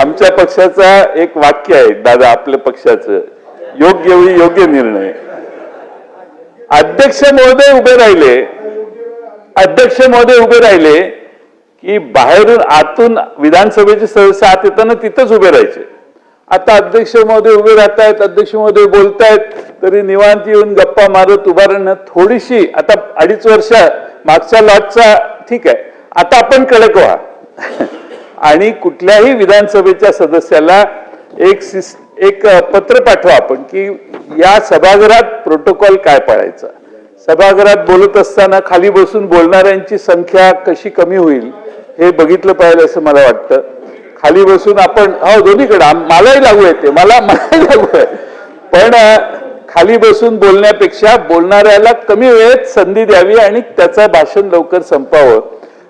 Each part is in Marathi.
आमच्या पक्षाचा एक वाक्य आहे दादा, आपल्या पक्षाचं, योग्य वेळी योग्य निर्णय. अध्यक्ष महोदय उभे राहिले की बाहेरून आतून विधानसभेचे सदस्य आत येताना तिथंच उभे राहायचे. आता अध्यक्ष महोदय उभे राहतायत, अध्यक्ष महोदय बोलतायत, तरी निवांत येऊन गप्पा मारत उभा राहणं थोडीशी, आता 2.5 वर्ष मागच्या लॉटचा ठीक आहे, आता आपण कडक व्हा आणि कुठल्याही विधानसभेच्या सदस्याला एक पत्र पाठवा आपण की या सभागृहात प्रोटोकॉल काय पाळायचा. सभागृहात बोलत असताना खाली बसून बोलणाऱ्यांची संख्या कशी कमी होईल हे बघितलं पाहिजे असं मला वाटतं. खाली बसून आपण दोन्हीकडे मलाही लागू येते, मलाही लागू आहे, पण खाली बसून बोलण्यापेक्षा बोलणाऱ्याला कमी वेळेत संधी द्यावी आणि त्याचं भाषण लवकर संपावं.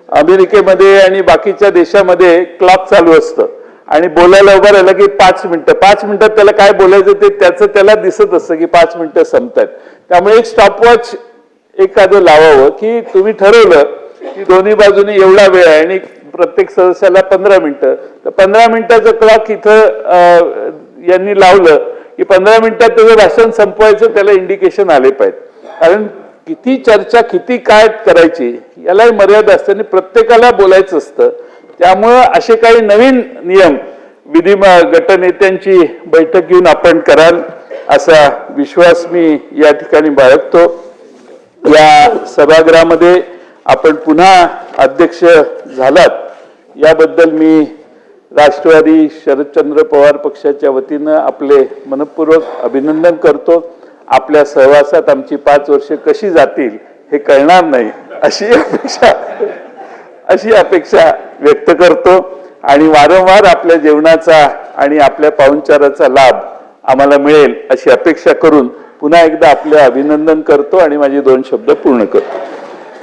अमेरिकेमध्ये आणि बाकीच्या देशामध्ये क्लॉक चालू असतं आणि बोलायला उभं राहिलं की 5 मिनिटात त्याला काय बोलायचं ते त्याला दिसत असतं की 5 मिनिटं संपतात. त्यामुळे एक स्टॉपवॉच एखादं लावावं की तुम्ही ठरवलं की दोन्ही बाजूने एवढा वेळ आहे आणि प्रत्येक सदस्याला 15 मिनिटं, तर 15 मिनिटाचं क्लॉक इथं यांनी लावलं की 15 मिनिटात त्याचं भाषण संपवायचं, त्याला इंडिकेशन आले पाहिजे. कारण किती चर्चा किती काय करायची यालाही मर्यादा असते आणि प्रत्येकाला बोलायचं असतं. त्यामुळं असे काही नवीन नियम विधी गटनेत्यांची बैठक घेऊन आपण कराल असा विश्वास मी या ठिकाणी बाळगतो. या सभागृहामध्ये आपण पुन्हा अध्यक्ष झालात याबद्दल मी राष्ट्रवादी शरदचंद्र पवार पक्षाच्या वतीनं आपले मनपूर्वक अभिनंदन करतो. आपल्या सहवासात आमची 5 वर्ष कशी जातील हे कळणार नाही अशी अपेक्षा व्यक्त करतो आणि वारंवार आपल्या जेवणाचा आणि आपल्या पाहुणचाराचा लाभ आम्हाला मिळेल अशी अपेक्षा करून पुन्हा एकदा आपले अभिनंदन करतो आणि माझे 2 शब्द पूर्ण करतो.